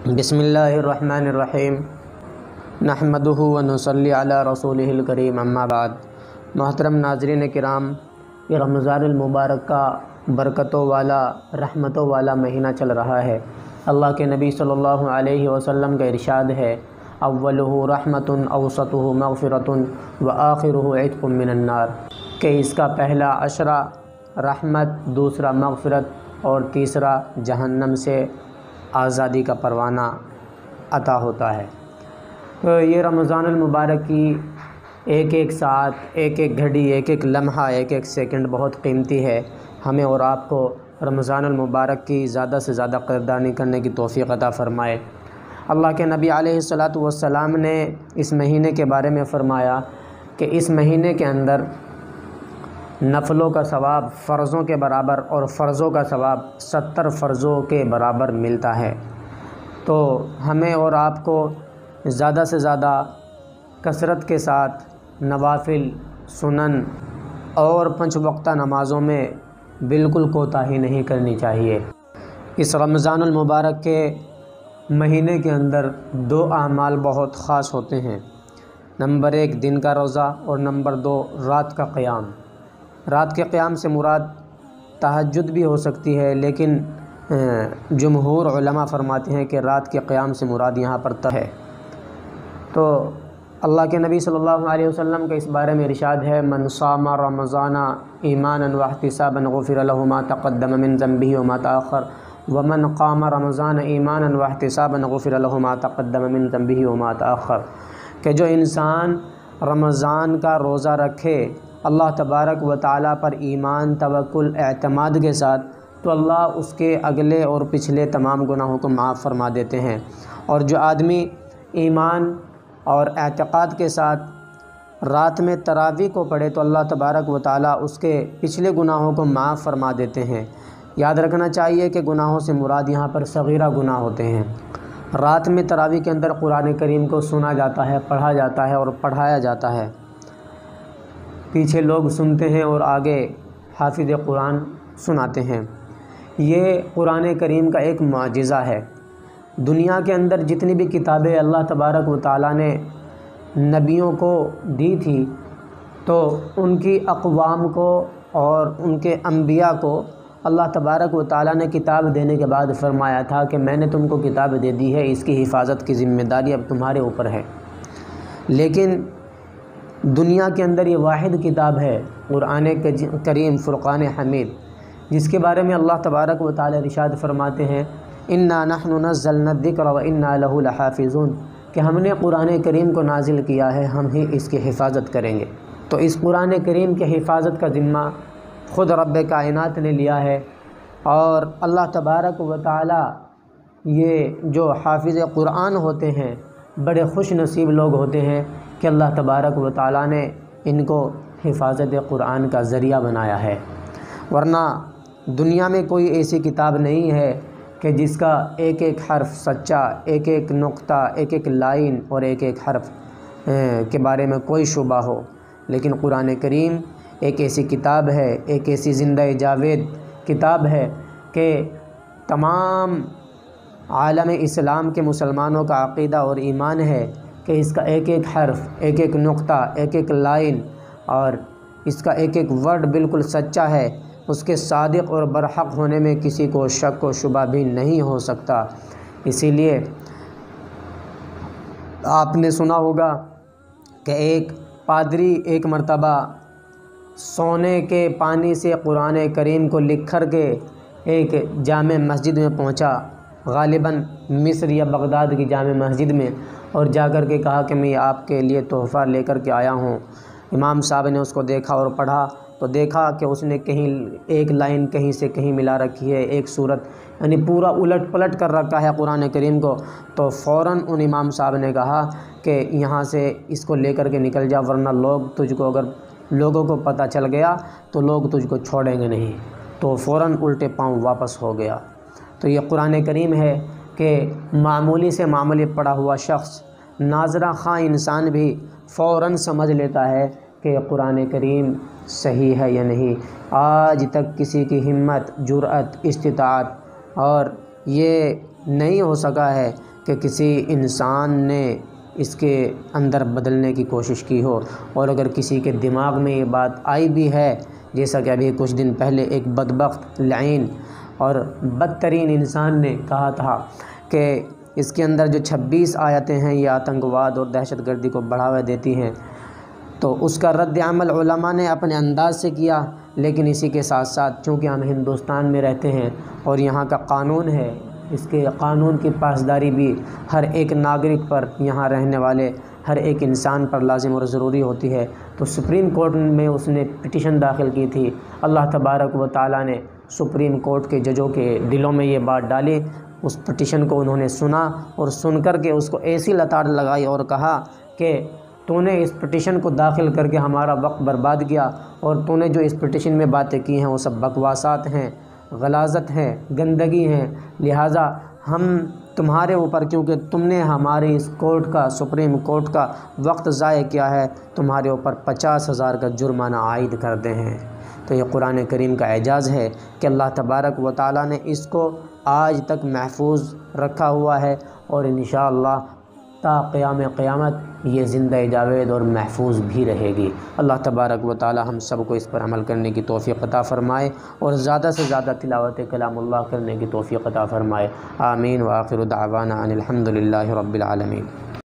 بسم اللہ الرحمن الرحیم نحمدہ ونصلی علی رسولہ الکریم اما بعد۔ محترم ناظرین کرام، یہ رمضان المبارک کا برکتوں والا رحمتوں والا مہینہ چل رہا ہے۔ اللہ کے نبی صلی اللہ علیہ وسلم کا ارشاد ہے، اولہ رحمت اوسطہ مغفرۃ وآخرہ عتق من النار، کہ اس کا پہلا عشرہ رحمت، دوسرا مغفرت اور تیسرا جہنم سے آزادی کا پروانہ عطا ہوتا ہے۔ تو یہ رمضان المبارک کی ایک ایک ساتھ، ایک ایک گھڑی، ایک ایک لمحہ، ایک ایک سیکنڈ بہت قیمتی ہے۔ ہمیں اور آپ کو رمضان المبارک کی زیادہ سے زیادہ قدردانی کرنے کی توفیق عطا فرمائے۔ اللہ کے نبی علیہ الصلاۃ والسلام نے اس مہینے کے بارے میں فرمایا کہ اس مہینے کے اندر نفلوں کا ثواب فرضوں کے برابر اور فرضوں کا ثواب 70 فرضوں کے برابر ملتا ہے۔ تو ہمیں اور آپ کو زیادہ سے زیادہ کثرت کے ساتھ نوافل، سنن اور 5 وقتہ نمازوں میں بالکل کوتاہی نہیں کرنی چاہیے۔ اس رمضان المبارک کے مہینے کے اندر 2 اعمال بہت خاص ہوتے ہیں۔ نمبر 1 دن کا روزہ اور نمبر 2 رات کا قیام۔ رات کے قیام سے مراد تہجد بھی ہو سکتی ہے، لیکن جمہور علماء فرماتے ہیں کہ رات کے قیام سے مراد یہاں پر ہے۔ تو اللہ کے نبی صلی اللہ علیہ وسلم کا اس بارے میں ارشاد ہے، من صام رمضان ایمانا واحتسابا غفر له ما تقدم من ذنبه وما تأخر ومن قام رمضان ایمانا واحتسابا غفر له ما تقدم من ذنبه وما تأخر، کہ جو انسان رمضان کا روزہ رکھے اللہ تبارک و تعالیٰ پر ایمان، توکل، اعتماد کے ساتھ، تو اللہ اس کے اگلے اور پچھلے تمام گناہوں کو معاف فرما دیتے ہیں۔ اور جو آدمی ایمان اور اعتقاد کے ساتھ رات میں تراویح کو پڑھے تو اللہ تبارک و تعالیٰ اس کے پچھلے گناہوں کو معاف فرما دیتے ہیں۔ یاد رکھنا چاہیے کہ گناہوں سے مراد یہاں پر صغیرہ گناہ ہوتے ہیں۔ رات میں تراویح کے اندر قرآن کریم کو سنا جاتا ہے، پڑھا جاتا ہے اور پڑھایا جاتا ہے۔ پیچھے لوگ سنتے ہیں اور آگے حافظ قرآن سناتے ہیں۔ یہ قرآن کریم کا ایک معجزہ ہے۔ دنیا کے اندر جتنی بھی کتابیں اللہ تبارک و تعالیٰ نے نبیوں کو دی تھی، تو ان کی اقوام کو اور ان کے انبیاء کو اللہ تبارک و تعالیٰ نے کتاب دینے کے بعد فرمایا تھا کہ میں نے تم کو کتاب دے دی ہے، اس کی حفاظت کی ذمہ داری اب تمہارے اوپر ہے۔ لیکن دنیا کے اندر یہ واحد کتاب ہے قرآن کریم فرقان حمید، جس کے بارے میں اللہ تبارک و تعالی ارشاد فرماتے ہیں، انا نحن نزلنا الذکر وانا لہ لحافظون، کہ ہم نے قرآن کریم کو نازل کیا ہے، ہم ہی اس کی حفاظت کریں گے۔ تو اس قرآن کریم کی حفاظت کا ذمہ خود رب کائنات نے لیا ہے، اور اللہ تبارک و تعالی یہ جو حافظ قرآن ہوتے ہیں بڑے خوش نصیب لوگ ہوتے ہیں کہ اللہ تبارک و تعالیٰ نے ان کو حفاظت قرآن کا ذریعہ بنایا ہے۔ ورنہ دنیا میں کوئی ایسی کتاب نہیں ہے کہ جس کا ایک ایک حرف سچا، ایک ایک نقطہ، ایک ایک لائن اور ایک ایک حرف کے بارے میں کوئی شبہ ہو۔ لیکن قرآن کریم ایک ایسی کتاب ہے، ایک ایسی زندہ جاوید کتاب ہے کہ تمام عالم اسلام کے مسلمانوں کا عقیدہ اور ایمان ہے کہ اس کا ایک ایک حرف، ایک ایک نقطہ، ایک ایک لائن اور اس کا ایک ایک ورڈ بالکل سچا ہے۔ اس کے صادق اور برحق ہونے میں کسی کو شک و شبہ بھی نہیں ہو سکتا۔ اسی لیے آپ نے سنا ہوگا کہ ایک پادری ایک مرتبہ سونے کے پانی سے قرآن کریم کو لکھ کر کے ایک جامع مسجد میں پہنچا، غالباً مصر یا بغداد کی جامع مسجد میں، اور جا کر کے کہا کہ میں آپ کے لیے تحفہ لے کر کے آیا ہوں۔ امام صاحب نے اس کو دیکھا اور پڑھا تو دیکھا کہ اس نے کہیں ایک لائن کہیں سے کہیں ملا رکھی ہے، ایک صورت یعنی پورا الٹ پلٹ کر رکھا ہے قرآن کریم کو۔ تو فوراً ان امام صاحب نے کہا کہ یہاں سے اس کو لے کر کے نکل جا، ورنہ اگر لوگوں کو پتہ چل گیا تو لوگ تجھ کو چھوڑیں گے نہیں۔ تو فوراً الٹے پاؤں واپس ہو گیا۔ تو یہ قرآن کریم ہے کہ معمولی سے معمولی پڑھا ہوا شخص، ناظرہ خواہ انسان بھی فوراً سمجھ لیتا ہے کہ قرآن کریم صحیح ہے یا نہیں۔ آج تک کسی کی ہمت، جرأت، استطاعت اور یہ نہیں ہو سکا ہے کہ کسی انسان نے اس کے اندر بدلنے کی کوشش کی ہو، اور اگر کسی کے دماغ میں یہ بات آئی بھی ہے، جیسا کہ ابھی کچھ دن پہلے ایک بدبخت لعین اور بدترین انسان نے کہا تھا کہ اس کے اندر جو 26 آیتیں ہیں یہ آتنکواد اور دہشت گردی کو بڑھاوا دیتی ہیں، تو اس کا رد عمل علماء نے اپنے انداز سے کیا، لیکن اسی کے ساتھ ساتھ چونکہ ہم ہندوستان میں رہتے ہیں اور یہاں کا قانون ہے، اس کے قانون کی پاسداری بھی ہر ایک ناگرک پر، یہاں رہنے والے ہر ایک انسان پر لازم اور ضروری ہوتی ہے، تو سپریم کورٹ میں اس نے پٹیشن داخل کی تھی۔ اللہ تبارک و تعالیٰ نے سپریم کورٹ کے ججوں کے دلوں میں یہ بات ڈالی، اس پٹیشن کو انہوں نے سنا اور سن کر کے اس کو ایسی لتاڑ لگائی اور کہا کہ تو نے اس پٹیشن کو داخل کر کے ہمارا وقت برباد کیا، اور تو نے جو اس پٹیشن میں باتیں کی ہیں وہ سب بکواسات ہیں، غلاظت ہے، گندگی ہیں، لہٰذا ہم تمہارے اوپر، کیونکہ تم نے ہمارے اس کورٹ کا، سپریم کورٹ کا وقت ضائع کیا ہے، تمہارے اوپر 50,000 کا جرمانہ عائد کرتے ہیں۔ تو یہ قرآن کریم کا اعجاز ہے کہ اللہ تبارک و تعالیٰ نے اس کو آج تک محفوظ رکھا ہوا ہے، اور انشاءاللہ تا قیام قیامت یہ زندہ جاوید اور محفوظ بھی رہے گی۔ اللہ تبارک و تعالی ہم سب کو اس پر عمل کرنے کی توفیق عطا فرمائے، اور زیادہ سے زیادہ تلاوت کلام اللہ کرنے کی توفیق عطا فرمائے۔ آمین، وآخر دعوانا ان الحمد للہ رب العالمین۔